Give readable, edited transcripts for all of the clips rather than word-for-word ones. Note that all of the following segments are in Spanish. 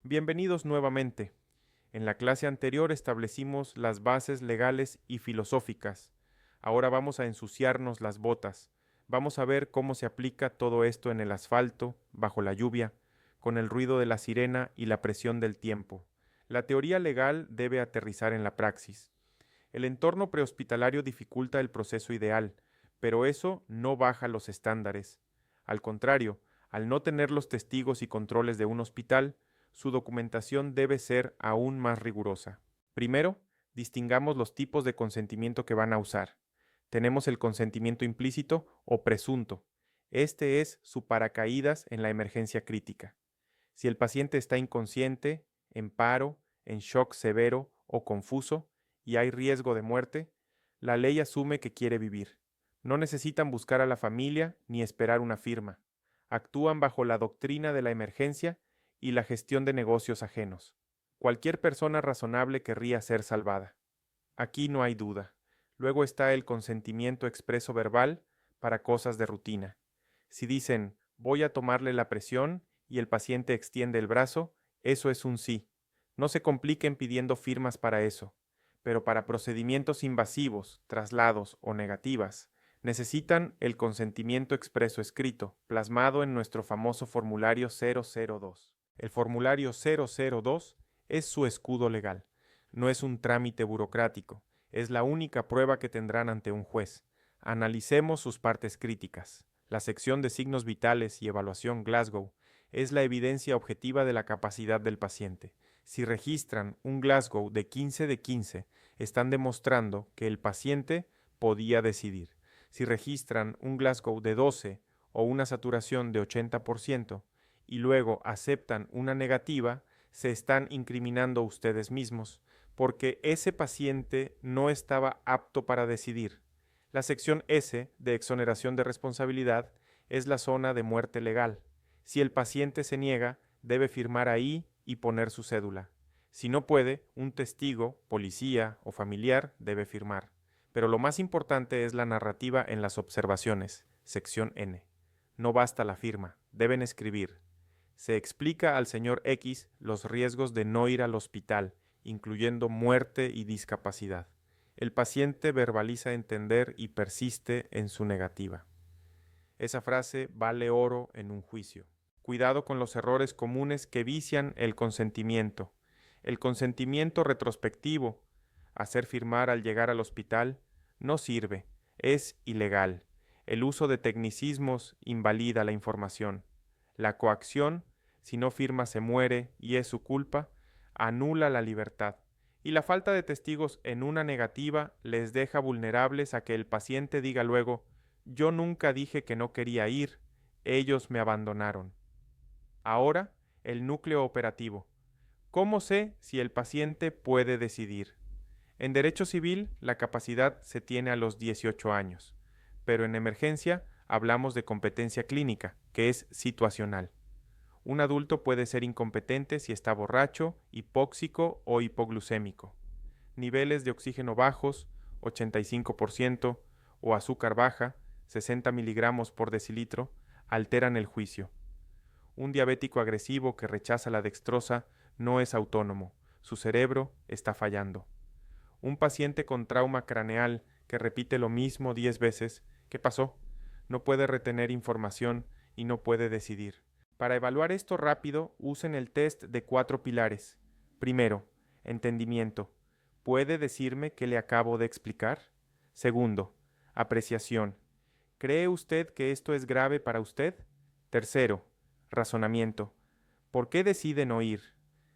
Bienvenidos nuevamente. En la clase anterior establecimos las bases legales y filosóficas. Ahora vamos a ensuciarnos las botas. Vamos a ver cómo se aplica todo esto en el asfalto, bajo la lluvia, con el ruido de la sirena y la presión del tiempo. La teoría legal debe aterrizar en la praxis. El entorno prehospitalario dificulta el proceso ideal, pero eso no baja los estándares. Al contrario, al no tener los testigos y controles de un hospital, su documentación debe ser aún más rigurosa. Primero, distingamos los tipos de consentimiento que van a usar. Tenemos el consentimiento implícito o presunto. Este es su paracaídas en la emergencia crítica. Si el paciente está inconsciente, en paro, en shock severo o confuso, y hay riesgo de muerte, la ley asume que quiere vivir. No necesitan buscar a la familia ni esperar una firma. Actúan bajo la doctrina de la emergencia y la gestión de negocios ajenos. Cualquier persona razonable querría ser salvada. Aquí no hay duda. Luego está el consentimiento expreso verbal para cosas de rutina. Si dicen, voy a tomarle la presión y el paciente extiende el brazo, eso es un sí. No se compliquen pidiendo firmas para eso, pero para procedimientos invasivos, traslados o negativas, necesitan el consentimiento expreso escrito, plasmado en nuestro famoso formulario 002. El formulario 002 es su escudo legal. No es un trámite burocrático, es la única prueba que tendrán ante un juez. Analicemos sus partes críticas. La sección de signos vitales y evaluación Glasgow es la evidencia objetiva de la capacidad del paciente. Si registran un Glasgow de 15 de 15, están demostrando que el paciente podía decidir. Si registran un Glasgow de 12 o una saturación de 80% y luego aceptan una negativa, se están incriminando ustedes mismos, porque ese paciente no estaba apto para decidir. La sección S de exoneración de responsabilidad es la zona de muerte legal. Si el paciente se niega, debe firmar ahí y poner su cédula. Si no puede, un testigo, policía o familiar debe firmar. Pero lo más importante es la narrativa en las observaciones, sección N. No basta la firma, deben escribir. Se explica al señor X los riesgos de no ir al hospital, incluyendo muerte y discapacidad. El paciente verbaliza entender y persiste en su negativa. Esa frase vale oro en un juicio. Cuidado con los errores comunes que vician el consentimiento. El consentimiento retrospectivo, hacer firmar al llegar al hospital, no sirve, es ilegal. El uso de tecnicismos invalida la información. La coacción, si no firma se muere y es su culpa, anula la libertad. Y la falta de testigos en una negativa les deja vulnerables a que el paciente diga luego, yo nunca dije que no quería ir, ellos me abandonaron. Ahora, el núcleo operativo. ¿Cómo sé si el paciente puede decidir? En derecho civil, la capacidad se tiene a los 18 años, pero en emergencia hablamos de competencia clínica, que es situacional. Un adulto puede ser incompetente si está borracho, hipóxico o hipoglucémico. Niveles de oxígeno bajos, 85%, o azúcar baja, 60 miligramos por decilitro, alteran el juicio. Un diabético agresivo que rechaza la dextrosa no es autónomo, su cerebro está fallando. Un paciente con trauma craneal que repite lo mismo 10 veces, ¿qué pasó? No puede retener información y no puede decidir. Para evaluar esto rápido, usen el test de 4 pilares. Primero, entendimiento. ¿Puede decirme qué le acabo de explicar? Segundo, apreciación. ¿Cree usted que esto es grave para usted? Tercero, razonamiento. ¿Por qué decide no ir?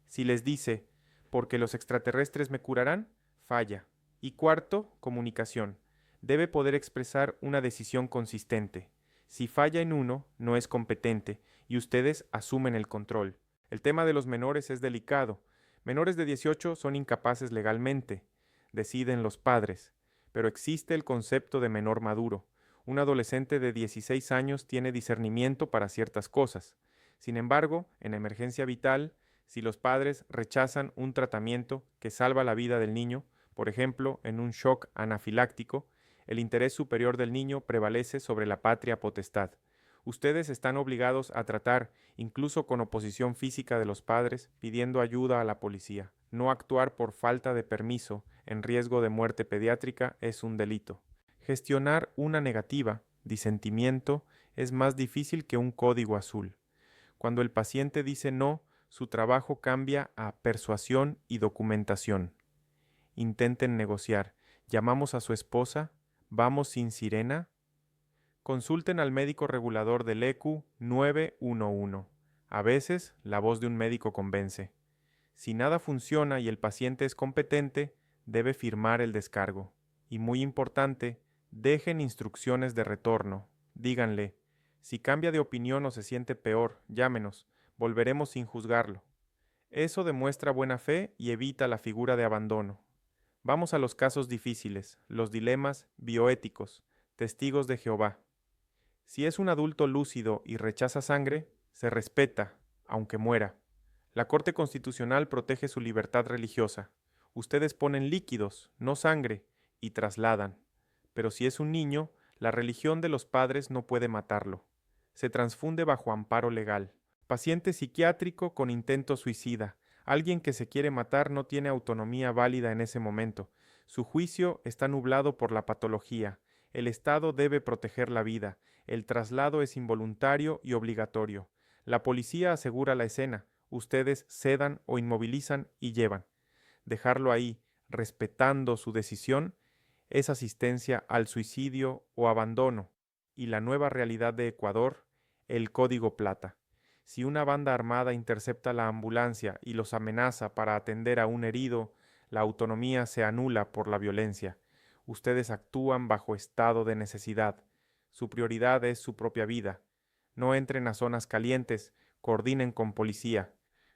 Si les dice, porque los extraterrestres me curarán, falla. Y cuarto, comunicación. Debe poder expresar una decisión consistente. Si falla en uno, no es competente y ustedes asumen el control. El tema de los menores es delicado. Menores de 18 son incapaces legalmente. Deciden los padres. Pero existe el concepto de menor maduro. Un adolescente de 16 años tiene discernimiento para ciertas cosas. Sin embargo, en emergencia vital, si los padres rechazan un tratamiento que salva la vida del niño, por ejemplo, en un shock anafiláctico, el interés superior del niño prevalece sobre la patria potestad. Ustedes están obligados a tratar, incluso con oposición física de los padres, pidiendo ayuda a la policía. No actuar por falta de permiso en riesgo de muerte pediátrica es un delito. Gestionar una negativa, disentimiento, es más difícil que un código azul. Cuando el paciente dice no, su trabajo cambia a persuasión y documentación. Intenten negociar. Llamamos a su esposa. Vamos sin sirena. Consulten al médico regulador del ECU 911. A veces, la voz de un médico convence. Si nada funciona y el paciente es competente, debe firmar el descargo. Y muy importante, dejen instrucciones de retorno. Díganle, si cambia de opinión o se siente peor, llámenos, volveremos sin juzgarlo. Eso demuestra buena fe y evita la figura de abandono. Vamos a los casos difíciles, los dilemas bioéticos, testigos de Jehová. Si es un adulto lúcido y rechaza sangre, se respeta, aunque muera. La Corte Constitucional protege su libertad religiosa. Ustedes ponen líquidos, no sangre, y trasladan. Pero si es un niño, la religión de los padres no puede matarlo. Se transfunde bajo amparo legal. Paciente psiquiátrico con intento suicida. Alguien que se quiere matar no tiene autonomía válida en ese momento. Su juicio está nublado por la patología. El Estado debe proteger la vida. El traslado es involuntario y obligatorio. La policía asegura la escena. Ustedes sedan o inmovilizan y llevan. Dejarlo ahí, respetando su decisión, es asistencia al suicidio o abandono. Y la nueva realidad de Ecuador, el Código Plata. Si una banda armada intercepta la ambulancia y los amenaza para atender a un herido, la autonomía se anula por la violencia. Ustedes actúan bajo estado de necesidad. Su prioridad es su propia vida. No entren a zonas calientes, coordinen con policía.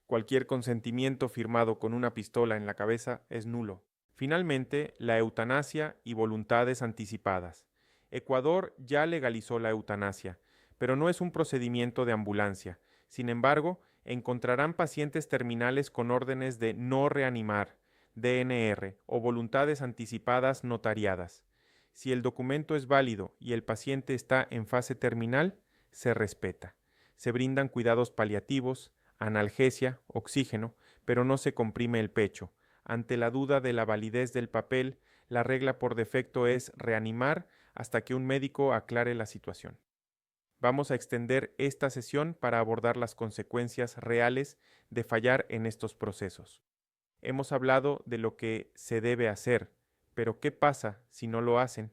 Cualquier consentimiento firmado con una pistola en la cabeza es nulo. Finalmente, la eutanasia y voluntades anticipadas. Ecuador ya legalizó la eutanasia, pero no es un procedimiento de ambulancia. Sin embargo, encontrarán pacientes terminales con órdenes de no reanimar, DNR o voluntades anticipadas notariadas. Si el documento es válido y el paciente está en fase terminal, se respeta. Se brindan cuidados paliativos, analgesia, oxígeno, pero no se comprime el pecho. Ante la duda de la validez del papel, la regla por defecto es reanimar hasta que un médico aclare la situación. Vamos a extender esta sesión para abordar las consecuencias reales de fallar en estos procesos. Hemos hablado de lo que se debe hacer, pero ¿qué pasa si no lo hacen?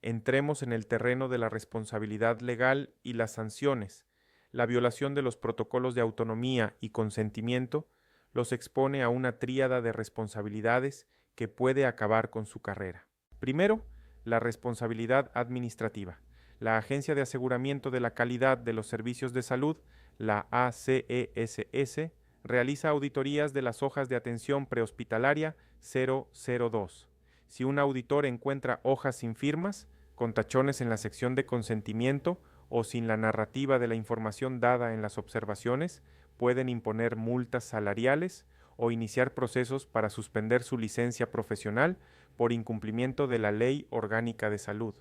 Entremos en el terreno de la responsabilidad legal y las sanciones. La violación de los protocolos de autonomía y consentimiento los expone a una tríada de responsabilidades que puede acabar con su carrera. Primero, la responsabilidad administrativa. La Agencia de Aseguramiento de la Calidad de los Servicios de Salud, la ACESS, realiza auditorías de las hojas de atención prehospitalaria 002. Si un auditor encuentra hojas sin firmas, con tachones en la sección de consentimiento o sin la narrativa de la información dada en las observaciones, pueden imponer multas salariales o iniciar procesos para suspender su licencia profesional por incumplimiento de la Ley Orgánica de Salud.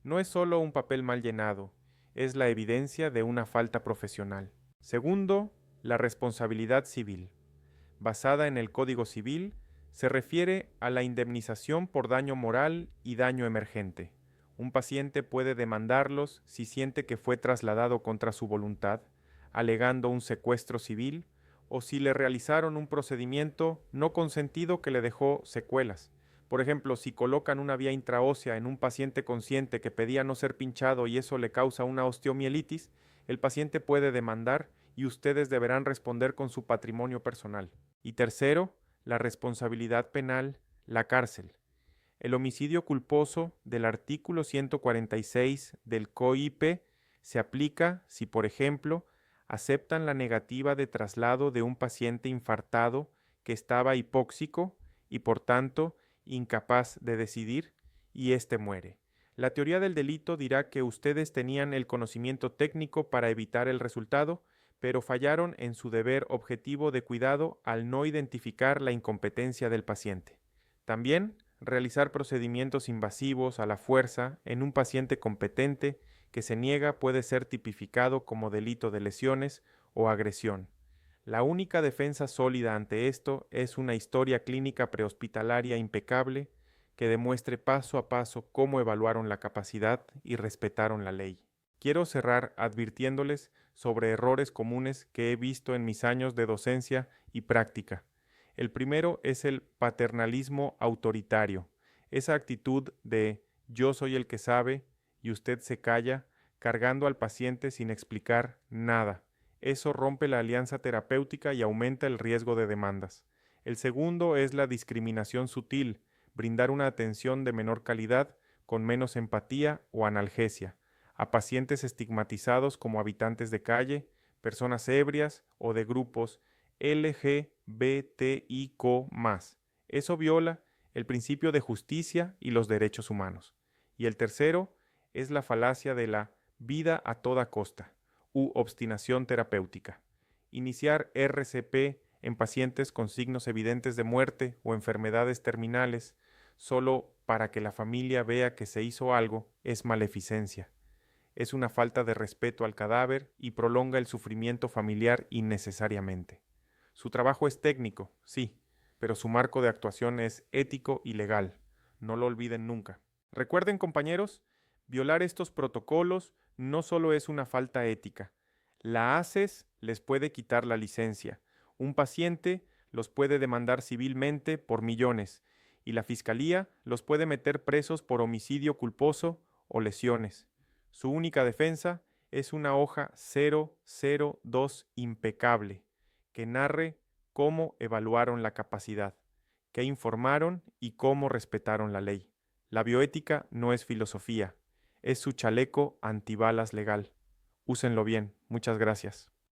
No es solo un papel mal llenado, es la evidencia de una falta profesional. Segundo, la responsabilidad civil. Basada en el Código Civil, se refiere a la indemnización por daño moral y daño emergente. Un paciente puede demandarlos si siente que fue trasladado contra su voluntad, alegando un secuestro civil, o si le realizaron un procedimiento no consentido que le dejó secuelas. Por ejemplo, si colocan una vía intraósea en un paciente consciente que pedía no ser pinchado y eso le causa una osteomielitis, el paciente puede demandar y ustedes deberán responder con su patrimonio personal. Y tercero, la responsabilidad penal, la cárcel. El homicidio culposo del artículo 146 del COIP se aplica si, por ejemplo, aceptan la negativa de traslado de un paciente infartado que estaba hipóxico y, por tanto, incapaz de decidir, y éste muere. La teoría del delito dirá que ustedes tenían el conocimiento técnico para evitar el resultado, pero fallaron en su deber objetivo de cuidado al no identificar la incompetencia del paciente. También realizar procedimientos invasivos a la fuerza en un paciente competente que se niega puede ser tipificado como delito de lesiones o agresión. La única defensa sólida ante esto es una historia clínica prehospitalaria impecable que demuestre paso a paso cómo evaluaron la capacidad y respetaron la ley. Quiero cerrar advirtiéndoles sobre errores comunes que he visto en mis años de docencia y práctica. El primero es el paternalismo autoritario, esa actitud de yo soy el que sabe y usted se calla, cargando al paciente sin explicar nada. Eso rompe la alianza terapéutica y aumenta el riesgo de demandas. El segundo es la discriminación sutil, brindar una atención de menor calidad con menos empatía o analgesia a pacientes estigmatizados como habitantes de calle, personas ebrias o de grupos LGBTIQ+. Eso viola el principio de justicia y los derechos humanos. Y el tercero es la falacia de la vida a toda costa u obstinación terapéutica. Iniciar RCP en pacientes con signos evidentes de muerte o enfermedades terminales solo para que la familia vea que se hizo algo es maleficencia. Es una falta de respeto al cadáver y prolonga el sufrimiento familiar innecesariamente. Su trabajo es técnico, sí, pero su marco de actuación es ético y legal. No lo olviden nunca. Recuerden, compañeros, violar estos protocolos no solo es una falta ética. La ACES les puede quitar la licencia. Un paciente los puede demandar civilmente por millones y la fiscalía los puede meter presos por homicidio culposo o lesiones. Su única defensa es una hoja 002 impecable que narre cómo evaluaron la capacidad, qué informaron y cómo respetaron la ley. La bioética no es filosofía, es su chaleco antibalas legal. Úsenlo bien. Muchas gracias.